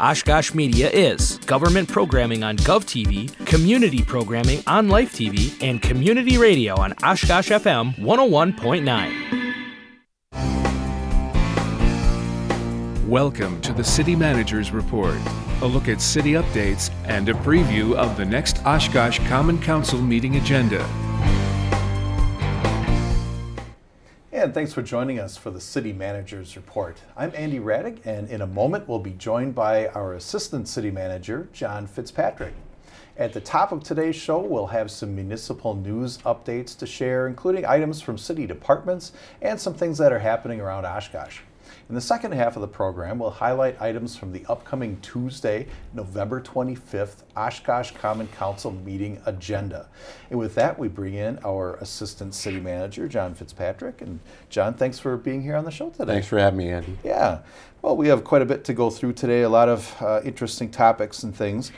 Oshkosh Media is government programming on GovTV, community programming on Life TV, and community radio on Oshkosh FM 101.9. Welcome to the City Manager's Report, a look at city updates and a preview of the next Oshkosh Common Council meeting agenda. And thanks for joining us for the City Manager's Report. I'm Andy Raddick, and in a moment we'll be joined by our Assistant City Manager, John Fitzpatrick. At the top of today's show, we'll have some municipal news updates to share, including items from city departments and some things that are happening around Oshkosh. In the second half of the program, we'll highlight items from the upcoming Tuesday, November 25th, Oshkosh Common Council meeting agenda. And with that, we bring in our Assistant City Manager, John Fitzpatrick. And John, thanks for being here on the show today. Thanks for having me, Andy. Yeah. Well, we have quite a bit to go through today, a lot of interesting topics and things.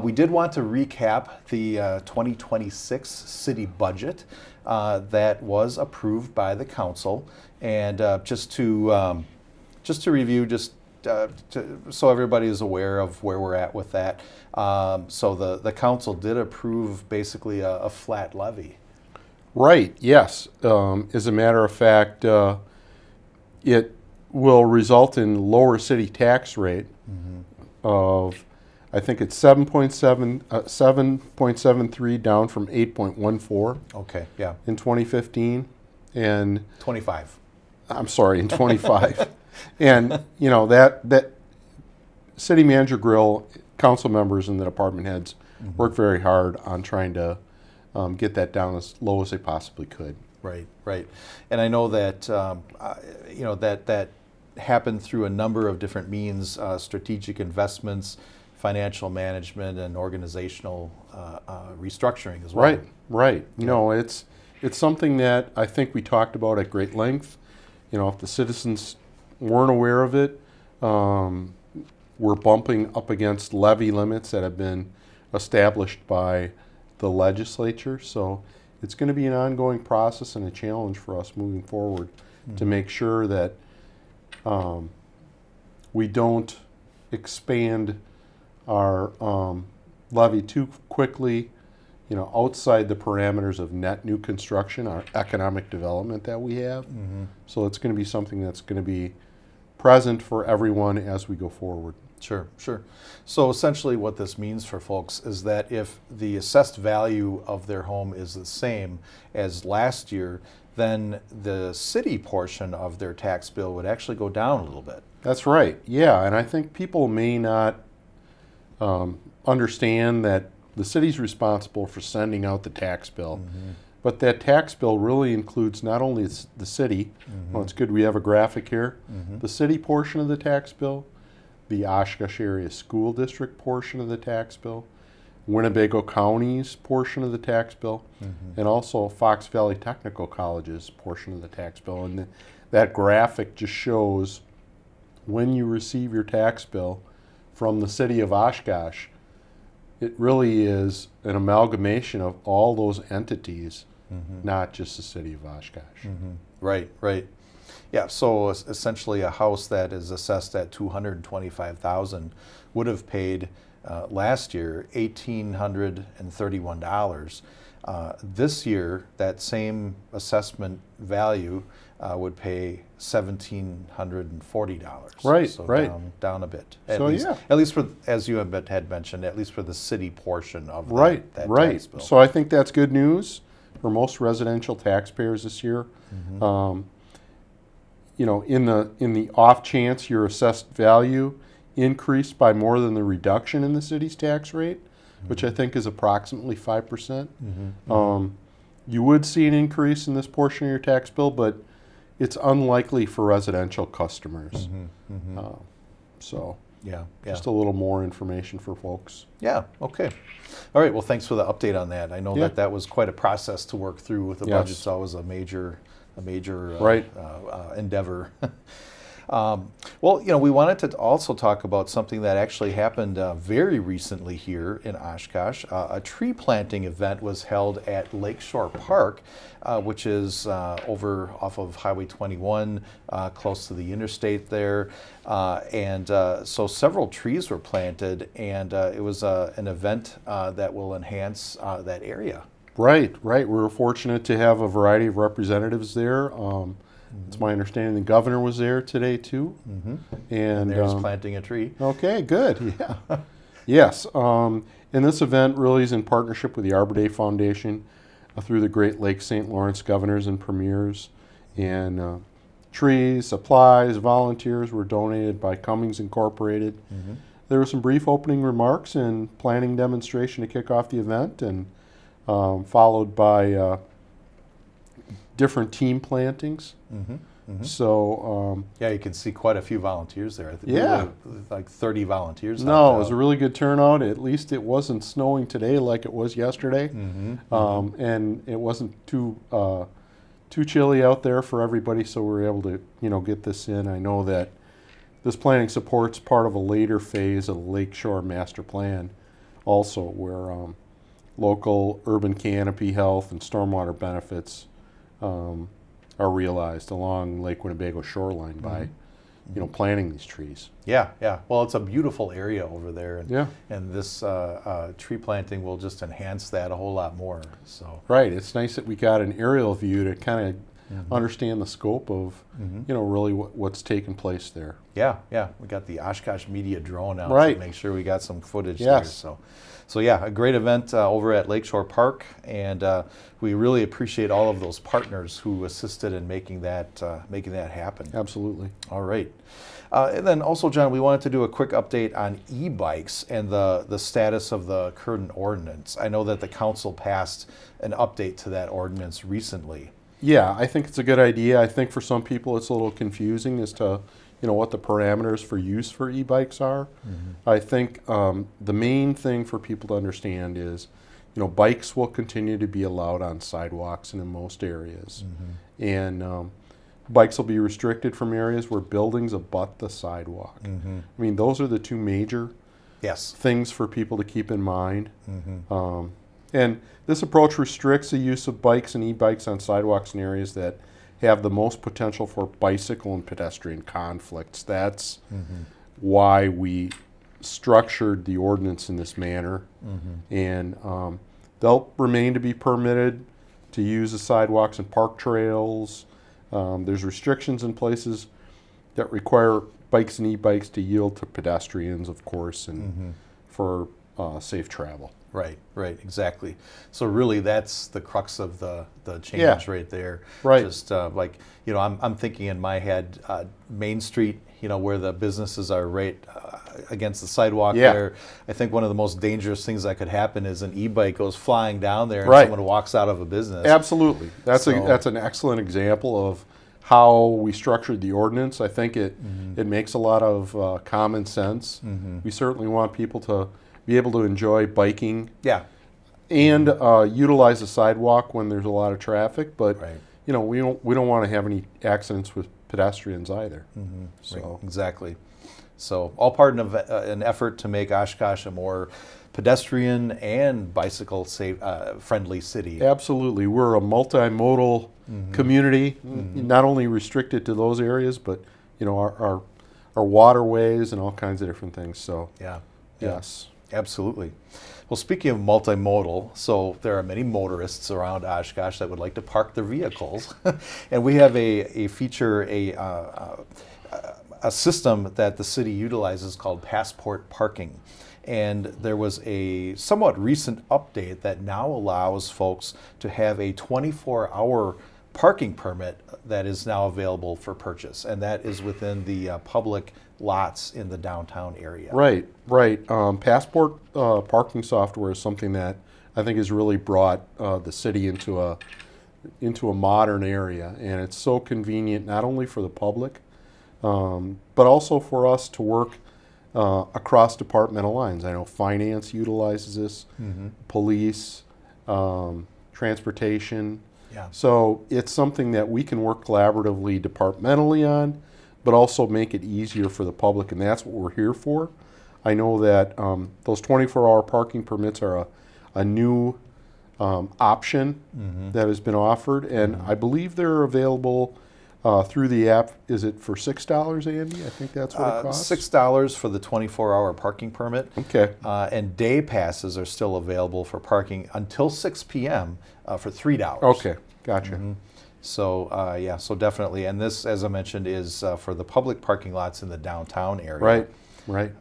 We did want to recap the 2026 city budget that was approved by the council. And just to review, so everybody is aware of where we're at with that. So the council did approve basically a flat levy. Right, yes. As a matter of fact, it will result in lower city tax rate of, I think it's 7.73 down from 8.14. Okay, yeah. In 2015 and 25. I'm sorry, in 25. And you know that city manager grill, council members and the department heads worked very hard on trying to get that down as low as they possibly could. Right, right. And I know that that happened through a number of different means: strategic investments, financial management, and organizational restructuring as well. Right, right. You know, it's something that I think we talked about at great length. You know, if the citizens weren't aware of it, we're bumping up against levy limits that have been established by the legislature. So it's going to be an ongoing process and a challenge for us moving forward to make sure that we don't expand our levy too quickly, you know, outside the parameters of net new construction, our economic development that we have. So it's going to be something that's going to be present for everyone as we go forward. Sure, sure. So essentially what this means for folks is that if the assessed value of their home is the same as last year, then the city portion of their tax bill would actually go down a little bit. That's right, yeah. And I think people may not understand that the city's responsible for sending out the tax bill. But that tax bill really includes not only the city, well, it's good we have a graphic here, the city portion of the tax bill, the Oshkosh Area School District portion of the tax bill, Winnebago County's portion of the tax bill, and also Fox Valley Technical College's portion of the tax bill. And that graphic just shows when you receive your tax bill from the city of Oshkosh, it really is an amalgamation of all those entities, not just the city of Oshkosh. Right, right. Yeah, so essentially a house that is assessed at $225,000 would have paid last year $1,831. This year, that same assessment value would pay $1,740. Right, so right. Down a bit. At least for, as you had mentioned, at least for the city portion of that tax bill. So I think that's good news for most residential taxpayers this year. You know, in the off chance your assessed value increased by more than the reduction in the city's tax rate, which I think is approximately 5%, you would see an increase in this portion of your tax bill, but it's unlikely for residential customers. So just a little more information for folks. Yeah, okay. All right, well, thanks for the update on that. I know that was quite a process to work through with the budget. It's always a major endeavor. Well, we wanted to also talk about something that actually happened very recently here in Oshkosh. A tree planting event was held at Lakeshore Park, which is over off of Highway 21, close to the interstate there. So several trees were planted, and it was an event that will enhance that area. Right. We were fortunate to have a variety of representatives there. It's my understanding the governor was there today too. And there's planting a tree. Okay, good. Yeah. Yes. And this event really is in partnership with the Arbor Day Foundation through the Great Lakes St. Lawrence Governors and Premiers. And trees, supplies, volunteers were donated by Cummings Incorporated. There were some brief opening remarks and planting demonstration to kick off the event, and followed by different team plantings. So yeah, you can see quite a few volunteers there. I think Yeah. we were like 30 volunteers. no, it was a really good turnout. At least it wasn't snowing today like it was yesterday, and it wasn't too chilly out there for everybody. So we were able to get this in. I know that this planning supports part of a later phase of the Lakeshore Master Plan, also where local urban canopy health and stormwater benefits are realized along Lake Winnebago shoreline by planting these trees. Yeah. Well, it's a beautiful area over there, and Yeah. and this tree planting will just enhance that a whole lot more. So Right. It's nice that we got an aerial view to kind of understand the scope of really what's taking place there. yeah, we got the Oshkosh Media drone out Right. to make sure we got some footage Yes. there. So yeah, a great event over at Lakeshore Park, and we really appreciate all of those partners who assisted in making that happen. Absolutely. All right. And then also, John, we wanted to do a quick update on e-bikes and the status of the current ordinance. I know that the council passed an update to that ordinance recently. Yeah, I think it's a good idea. I think for some people it's a little confusing as to what the parameters for use for e-bikes are. I think the main thing for people to understand is, bikes will continue to be allowed on sidewalks and in most areas. And bikes will be restricted from areas where buildings abut the sidewalk. I mean, those are the two major things for people to keep in mind. And this approach restricts the use of bikes and e-bikes on sidewalks in areas that have the most potential for bicycle and pedestrian conflicts. That's why we structured the ordinance in this manner. And they'll remain to be permitted to use the sidewalks and park trails. There's restrictions in places that require bikes and e-bikes to yield to pedestrians, of course, and for safe travel. Right, exactly. So really, that's the crux of the change right there. Right. Just I'm thinking in my head, Main Street, where the businesses are right against the sidewalk there. I think one of the most dangerous things that could happen is an e-bike goes flying down there and someone walks out of a business. Absolutely. That's an excellent example of how we structured the ordinance. I think it makes a lot of common sense. We certainly want people to be able to enjoy biking and utilize the sidewalk when there's a lot of traffic, but we don't want to have any accidents with pedestrians either. So right, exactly. So all part of an effort to make Oshkosh a more pedestrian and bicycle safe, friendly city. Absolutely, we're a multimodal community, not only restricted to those areas, but our waterways and all kinds of different things. So yes. Absolutely. Well, speaking of multimodal, so there are many motorists around Oshkosh that would like to park their vehicles, and we have a feature, a system that the city utilizes called Passport Parking. And there was a somewhat recent update that now allows folks to have a 24-hour parking permit that is now available for purchase, and that is within the public lots in the downtown area. Right. Passport parking software is something that I think has really brought the city into a modern area, and it's so convenient not only for the public, but also for us to work across departmental lines. I know finance utilizes this, police, transportation. So it's something that we can work collaboratively departmentally on, but also make it easier for the public, and that's what we're here for. I know that those 24-hour parking permits are a new option that has been offered, and I believe they're available through the app. Is it for $6, Andy? I think that's what it costs. $6 for the 24-hour parking permit. Okay. And day passes are still available for parking until 6 p.m. For $3. Okay, gotcha. So so definitely. And this, as I mentioned, is for the public parking lots in the downtown area. Right. Right.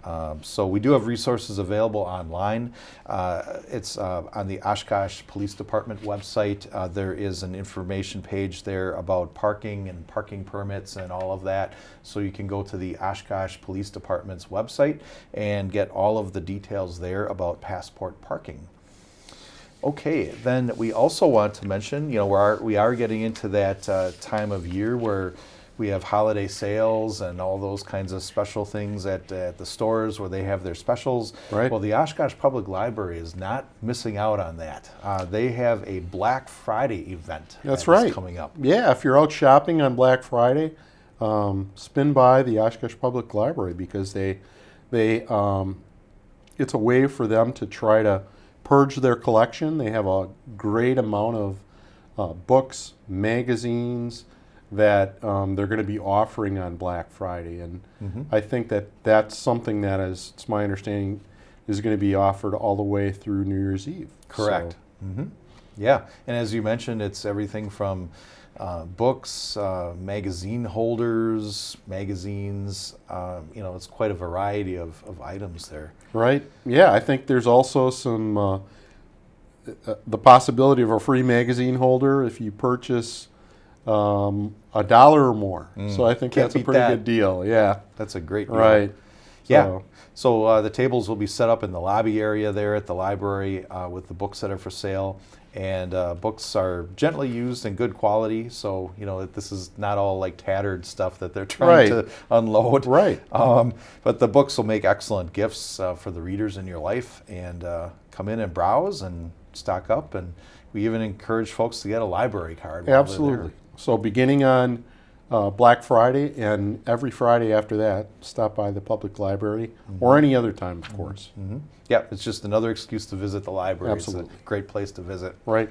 So we do have resources available online. It's on the Oshkosh Police Department website. There is an information page there about parking and parking permits and all of that. So you can go to the Oshkosh Police Department's website and get all of the details there about passport parking. Okay, then we also want to mention, we are getting into that time of year where we have holiday sales and all those kinds of special things at the stores where they have their specials. Right. Well, the Oshkosh Public Library is not missing out on that. They have a Black Friday event That's right. coming up. Yeah, if you're out shopping on Black Friday, spin by the Oshkosh Public Library because they it's a way for them to try to purge their collection. They have a great amount of books, magazines, that they're going to be offering on Black Friday. And I think that that's something that is, it's my understanding, is going to be offered all the way through New Year's Eve. Correct. So, Yeah, and as you mentioned, it's everything from books, magazine holders, magazines, it's quite a variety of items there. right. Yeah, I think there's also some, the possibility of a free magazine holder if you purchase $1 or more. So I think Can't that's a beat pretty that. good deal. Yeah. That's a great deal. Right. Yeah. So the tables will be set up in the lobby area there at the library with the books that are for sale. And books are gently used and good quality. So, this is not all like tattered stuff that they're trying to unload. Right. But the books will make excellent gifts for the readers in your life. And come in and browse and stock up. And we even encourage folks to get a library card. while they're Absolutely. So beginning on Black Friday and every Friday after that, stop by the public library or any other time, of course. Yeah, it's just another excuse to visit the library. Absolutely. It's a great place to visit. Right.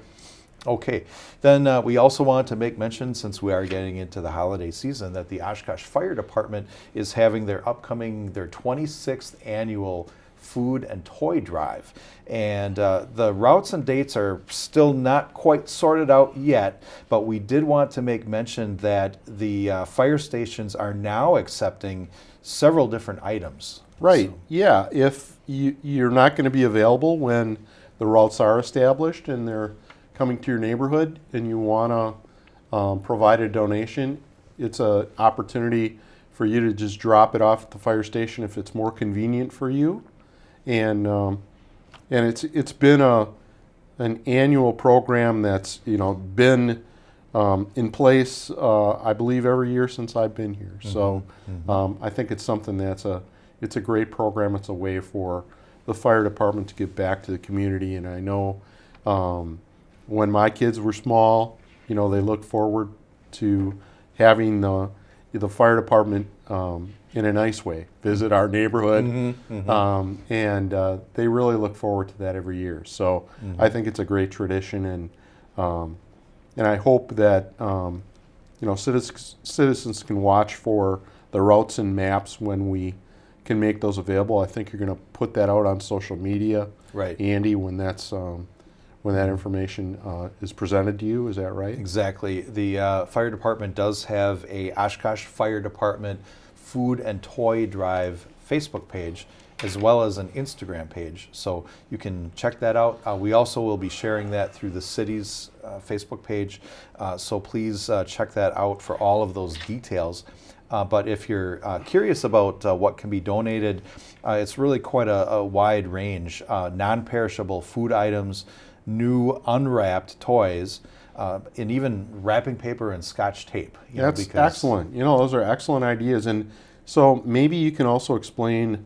Okay, then we also wanted to make mention, since we are getting into the holiday season, that the Oshkosh Fire Department is having their 26th annual food and toy drive. And the routes and dates are still not quite sorted out yet, but we did want to make mention that the fire stations are now accepting several different items. Right. So, Yeah. If you're not going to be available when the routes are established and they're coming to your neighborhood and you want to provide a donation, it's an opportunity for you to just drop it off at the fire station if it's more convenient for you. And it's been an annual program that's been in place I believe every year since I've been here. So I think it's something it's a great program. It's a way for the fire department to give back to the community. And I know when my kids were small, they looked forward to having the fire department in a nice way visit our neighborhood, and they really look forward to that every year. So I think it's a great tradition, and I hope that citizens can watch for the routes and maps when we can make those available. I think you're going to put that out on social media, right, Andy, when that's when that information is presented to you. Is that right? Exactly. The fire department does have a Oshkosh Fire Department Food and Toy Drive Facebook page, as well as an Instagram page. So you can check that out. We also will be sharing that through the city's Facebook page. So please check that out for all of those details. But if you're curious about what can be donated, it's really quite a wide range. Non-perishable food items, new unwrapped toys, and even wrapping paper and Scotch tape. That's excellent. Those are excellent ideas. And so maybe you can also explain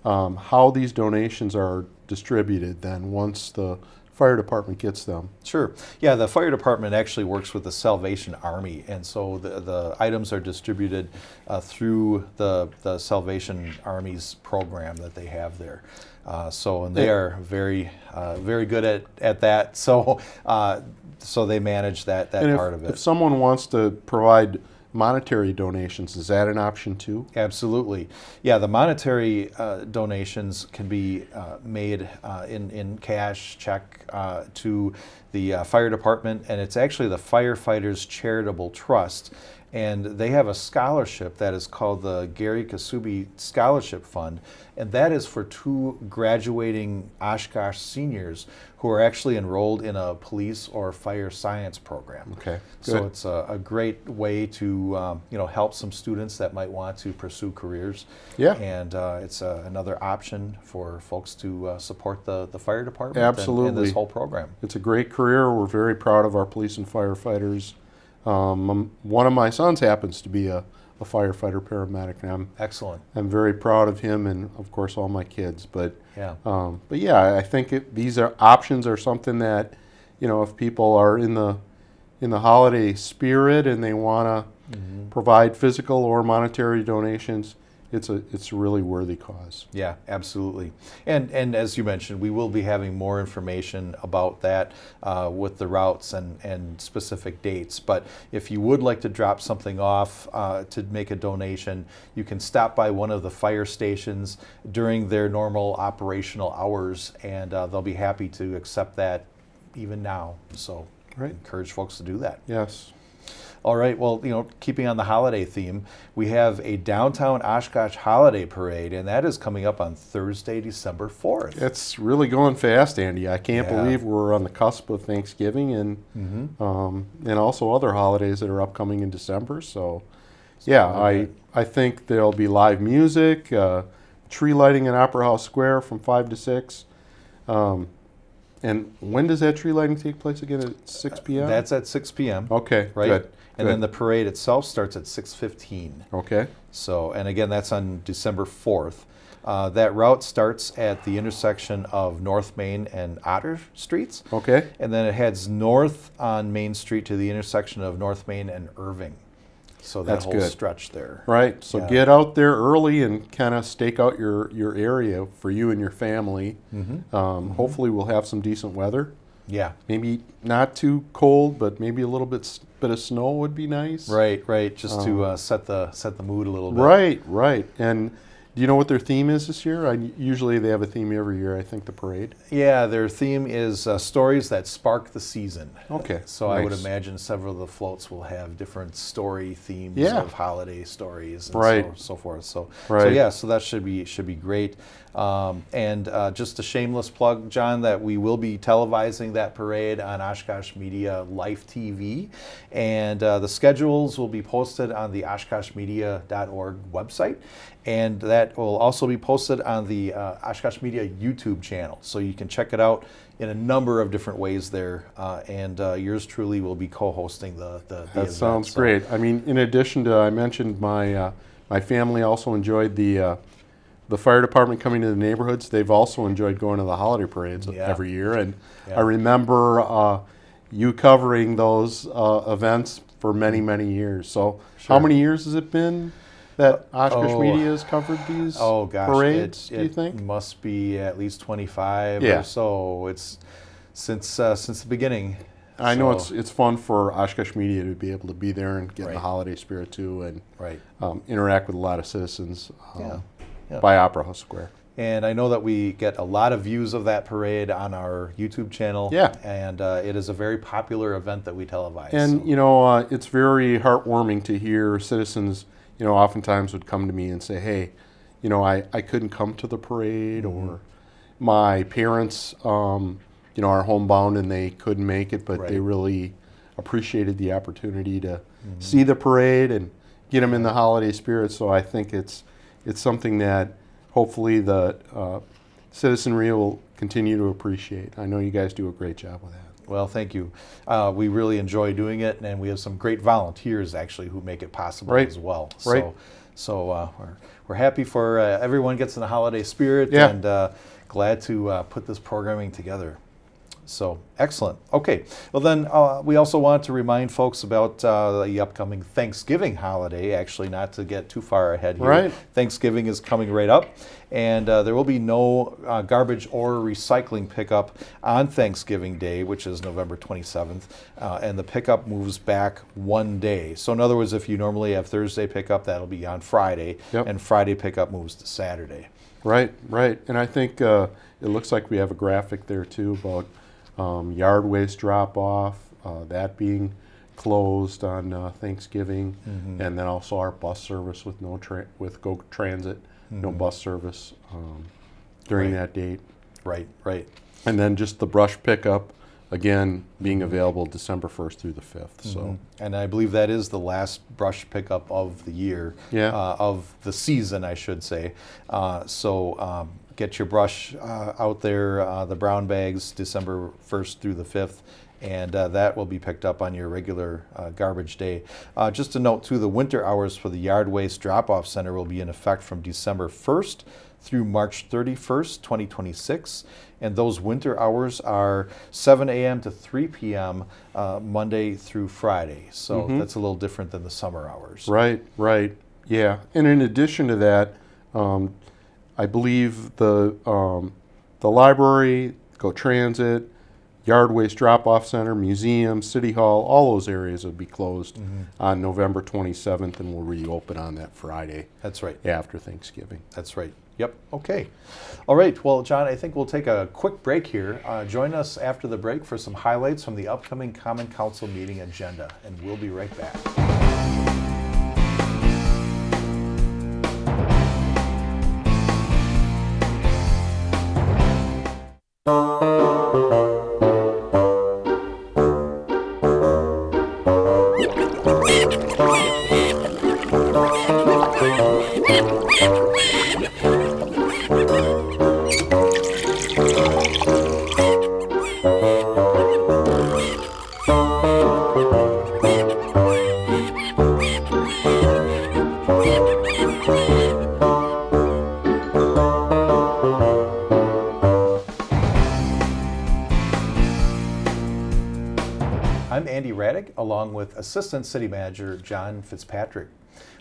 how these donations are distributed then once the fire department gets them? Sure. Yeah, the fire department actually works with the Salvation Army, and so the items are distributed through the Salvation Army's program that they have there. And they are very good at that. So they manage that part of it. If someone wants to provide monetary donations, is that an option too? Absolutely. Yeah, the monetary donations can be made in cash, check to the fire department, and it's actually the Firefighters Charitable Trust. And they have a scholarship that is called the Gary Kasubi Scholarship Fund, and that is for 2 graduating Oshkosh seniors who are actually enrolled in a police or fire science program. Okay, good. So it's a great way to help some students that might want to pursue careers. Yeah. And it's another option for folks to support the fire department. Absolutely. And this whole program. It's a great career. We're very proud of our police and firefighters. One of my sons happens to be a firefighter paramedic, and Excellent. I'm very proud of him, and of course all my kids. But Yeah. I think these options are something that, if people are in the holiday spirit and they want to provide physical or monetary donations, it's a really worthy cause. Yeah, absolutely. And as you mentioned, we will be having more information about that with the routes and specific dates. But if you would like to drop something off to make a donation, you can stop by one of the fire stations during their normal operational hours, and they'll be happy to accept that even now. So Right. encourage folks to do that. Yes. All right, well, keeping on the holiday theme, we have a downtown Oshkosh holiday parade, and that is coming up on Thursday, December 4th. It's really going fast, Andy. I can't Yeah. believe we're on the cusp of Thanksgiving and also other holidays that are upcoming in December. So, I think there'll be live music, tree lighting in Opera House Square from 5 to 6. And when does that tree lighting take place again? At 6 p.m.? That's at 6 p.m. Okay, right? good. And then the parade itself starts at 6:15. Okay. So, and again, that's on December 4th. That route starts at the intersection of North Main and Otter Streets. Okay. And then it heads north on Main Street to the intersection of North Main and Irving. So that That's whole good. stretch there. Right. So Yeah. get out there early and kind of stake out your area for you and your family. Hopefully we'll have some decent weather. Yeah. Maybe not too cold, but maybe a little bit of snow would be nice. Right. Just to set the mood a little bit. Right. And do you know what their theme is this year? Usually they have a theme every year, I think, the parade. Yeah, their theme is stories that spark the season. Okay, So I would nice. imagine several of the floats will have different story themes Yeah. of holiday stories and Right. so forth. So Right. so that should be great. And just a shameless plug, John, that we will be televising that parade on Oshkosh Media Life TV, and the schedules will be posted on the OshkoshMedia.org website, and that will also be posted on the Oshkosh Media YouTube channel, so you can check it out in a number of different ways there. And yours truly will be co-hosting the That event. sounds So- great. I mean, in addition to, I mentioned my family also enjoyed the fire department coming to the neighborhoods. They've also enjoyed going to the holiday parades Yeah. every year. And Yeah. I remember you covering those events for many, many years. So how Sure. many years has it been that Oshkosh oh. Media has covered these Oh gosh, parades, it do you think? must be at least 25 Yeah. or so. It's since the beginning. I know So- it's fun for Oshkosh Media to be able to be there and get in Right. the holiday spirit too, and right. interact with a lot of citizens Yeah. by Opera House Square. And I know that we get a lot of views of that parade on our YouTube channel. Yeah. And it is a very popular event that we televise. And so- it's very heartwarming to hear citizens. Oftentimes would come to me and say, "Hey, I couldn't come to the parade, or my parents, are homebound and they couldn't make it, but they Right. really appreciated the opportunity to see the parade and get them in the holiday spirit." So I think it's something that hopefully the citizenry will continue to appreciate. I know you guys do a great job with that. Well, thank you. We really enjoy doing it, and we have some great volunteers actually who make it possible Right. as well. Right. So we're happy for everyone gets in the holiday spirit, Yeah. and glad to put this programming together. So excellent. Okay. Well, then we also want to remind folks about the upcoming Thanksgiving holiday. Actually, not to get too far ahead here. Right. Thanksgiving is coming right up, and there will be no garbage or recycling pickup on Thanksgiving Day, which is November 27th, and the pickup moves back one day. So in other words, if you normally have Thursday pickup, that'll be on Friday, Yep. and Friday pickup moves to Saturday. Right, right. And I think it looks like we have a graphic there too about yard waste drop off, that being closed on Thanksgiving, and then also our bus service with with Go Transit, no bus service during Right. that date. Right, right. And then just the brush pickup, again, being available December 1st through the 5th. So And I believe that is the last brush pickup of the year, Yeah. of the season, I should say. So get your brush out there, the brown bags, December 1st through the 5th, and that will be picked up on your regular garbage day. Just a note, too, the winter hours for the yard waste drop-off center will be in effect from December 1st through March 31st, 2026. And those winter hours are 7 a.m. to 3 p.m. Monday through Friday. So that's a little different than the summer hours. Right, right, yeah. And in addition to that, I believe the library, Go Transit, Yard Waste Drop-Off Center, Museum, City Hall, all those areas will be closed on November 27th and will reopen on that Friday That's right. after Thanksgiving. That's right. Yep. Okay. All right. Well, John, I think we'll take a quick break here. Join us after the break for some highlights from the upcoming Common Council meeting agenda, and we'll be right back. I'm Andy Raddick, along with Assistant City Manager John Fitzpatrick.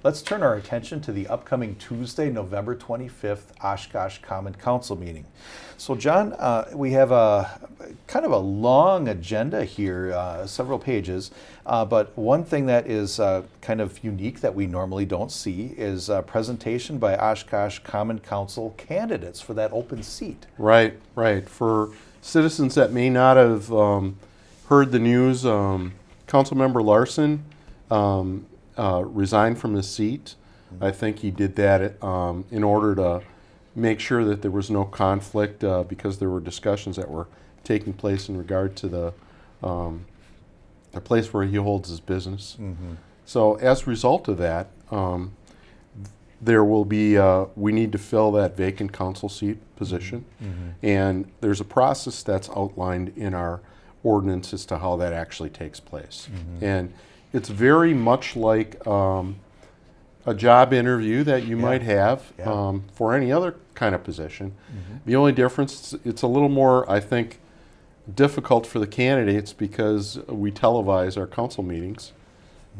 Let's turn our attention to the upcoming Tuesday, November 25th Oshkosh Common Council meeting. So, John, we have a kind of a long agenda here, several pages, but one thing that is kind of unique that we normally don't see is a presentation by Oshkosh Common Council candidates for that open seat. Right, right. For citizens that may not have heard the news, Councilmember Larson resigned from his seat. I think he did that in order to make sure that there was no conflict because there were discussions that were taking place in regard to the place where he holds his business. So as a result of that, there will be, we need to fill that vacant council seat position. And there's a process that's outlined in our ordinance as to how that actually takes place. And it's very much like a job interview that you might have for any other kind of position. The only difference, it's a little more, I think, difficult for the candidates because we televise our council meetings.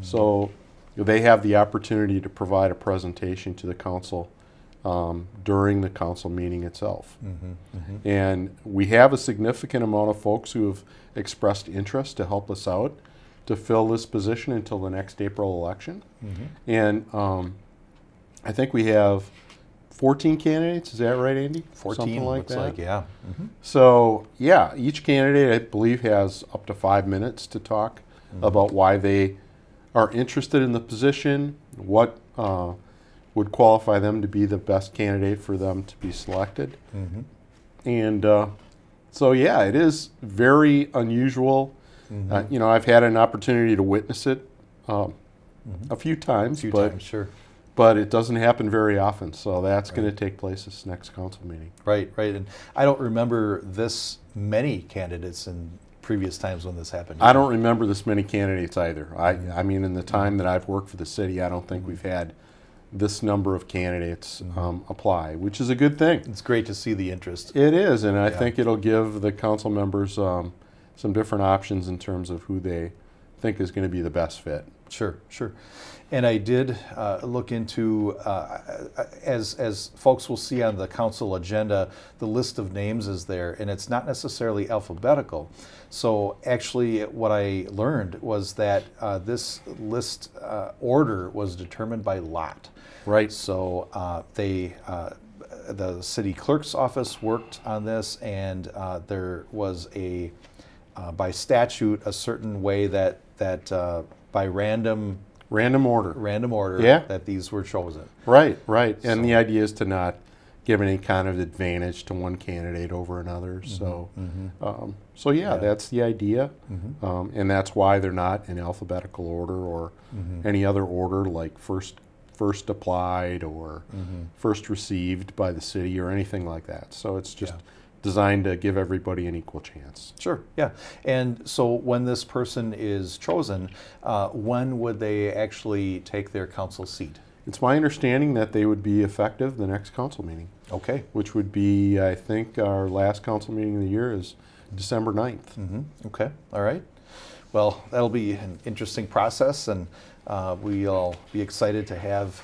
So they have the opportunity to provide a presentation to the council during the council meeting itself. And we have a significant amount of folks who have expressed interest to help us out to fill this position until the next April election. And I think we have 14 candidates, is that right, Andy? 14, Something like looks that. like, yeah. So, yeah, each candidate, I believe, has up to 5 minutes to talk about why they are interested in the position, what would qualify them to be the best candidate for them to be selected. And so, yeah, it is very unusual. You know, I've had an opportunity to witness it a few times, Sure. but it doesn't happen very often. So that's going to take place this next council meeting. Right, right. And I don't remember this many candidates in previous times when this happened. I don't remember this many candidates either. I mean, in the time that I've worked for the city, I don't think we've had this number of candidates apply, which is a good thing. It's great to see the interest. It is, and I think it'll give the council members some different options in terms of who they think is going to be the best fit. Sure, sure. And I did look into, as folks will see on the council agenda, the list of names is there, and it's not necessarily alphabetical. So actually what I learned was that this list order was determined by lot. Right. So the city clerk's office worked on this, and there was by statute, a certain way that by random order, Yeah. that these were chosen. Right. And the idea is to not give any kind of advantage to one candidate over another. So, that's the idea, and that's why they're not in alphabetical order or any other order like first applied or first received by the city or anything like that. So it's just designed to give everybody an equal chance. Sure, yeah. And so when this person is chosen, when would they actually take their council seat? It's my understanding that they would be effective the next council meeting. Okay. Which would be, I think, our last council meeting of the year is December 9th. Okay, all right. Well, that'll be an interesting process, and we'll be excited to have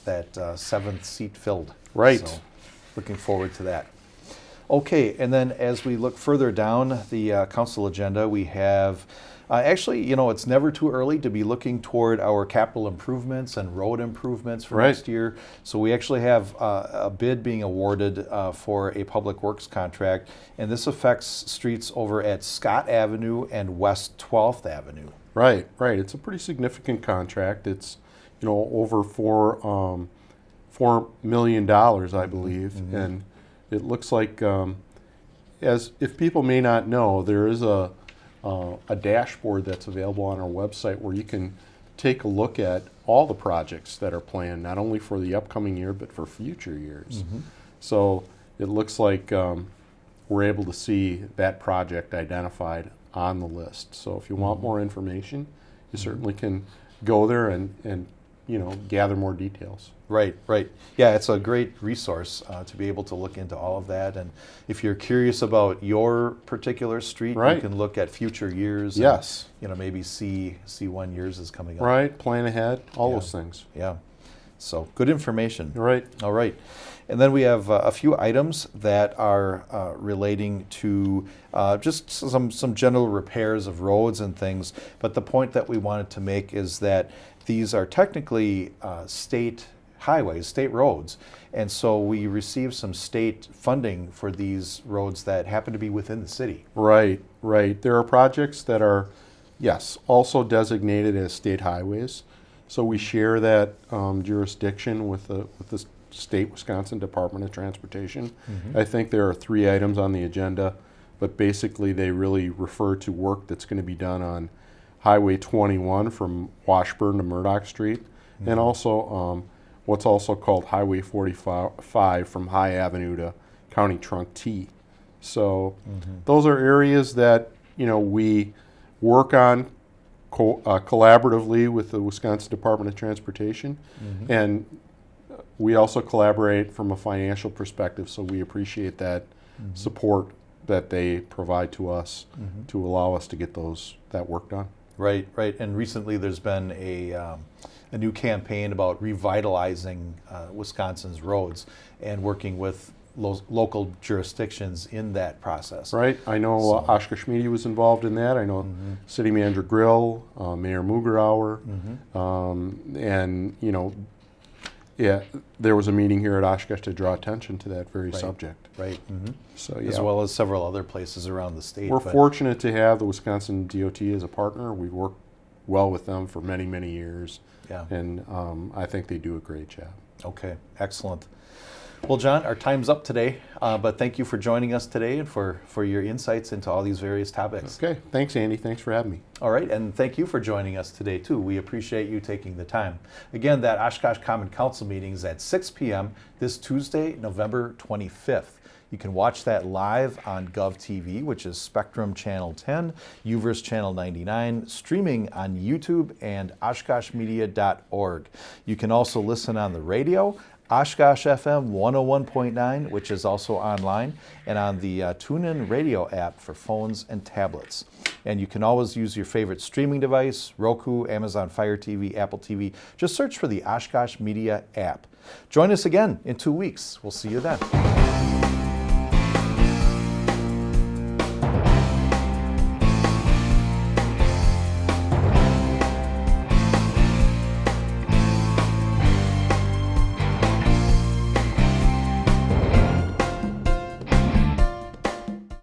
that 7th seat filled. Right. So looking forward to that. Okay, and then as we look further down the council agenda, we have, it's never too early to be looking toward our capital improvements and road improvements for next year. So we actually have a bid being awarded for a public works contract, and this affects streets over at Scott Avenue and West 12th Avenue. Right. It's a pretty significant contract. It's, over $4 million, I believe, and it looks like, as if people may not know, there is a dashboard that's available on our website where you can take a look at all the projects that are planned, not only for the upcoming year but for future years. So it looks like we're able to see that project identified on the list. So if you want more information, you certainly can go there and gather more details. Right. Yeah, it's a great resource to be able to look into all of that. And if you're curious about your particular street, you can look at future years. Yes. And, maybe see when yours is coming up. Right. Plan ahead. All those things. Yeah. So good information. Right. All right. And then we have a few items that are relating to just some general repairs of roads and things. But the point that we wanted to make is that these are technically state highways, state roads. And so we receive some state funding for these roads that happen to be within the city. Right. There are projects that are, also designated as state highways. So we share that jurisdiction with the state Wisconsin Department of Transportation. I think there are 3 items on the agenda, but basically they really refer to work that's going to be done on Highway 21 from Washburn to Murdoch Street, and also what's also called Highway 45 from High Avenue to County Trunk T. So those are areas that we work on collaboratively with the Wisconsin Department of Transportation, and we also collaborate from a financial perspective, so we appreciate that support that they provide to us to allow us to get that work done. Right. And recently there's been a new campaign about revitalizing Wisconsin's roads and working with local jurisdictions in that process. Right. I know Oshkosh Media was involved in that. I know City Manager Grill, Mayor Mugerauer, and there was a meeting here at Oshkosh to draw attention to that very subject. Right. So as well as several other places around the state. We're fortunate to have the Wisconsin DOT as a partner. We've worked well with them for many, many years. Yeah. And I think they do a great job. Okay, excellent. Well, John, our time's up today, but thank you for joining us today and for your insights into all these various topics. Okay, thanks, Andy. Thanks for having me. All right, and thank you for joining us today, too. We appreciate you taking the time. Again, that Oshkosh Common Council meeting is at 6 p.m. this Tuesday, November 25th. You can watch that live on GovTV, which is Spectrum Channel 10, UVerse Channel 99, streaming on YouTube and OshkoshMedia.org. You can also listen on the radio, Oshkosh FM 101.9, which is also online, and on the TuneIn Radio app for phones and tablets. And you can always use your favorite streaming device, Roku, Amazon Fire TV, Apple TV. Just search for the Oshkosh Media app. Join us again in 2 weeks. We'll see you then.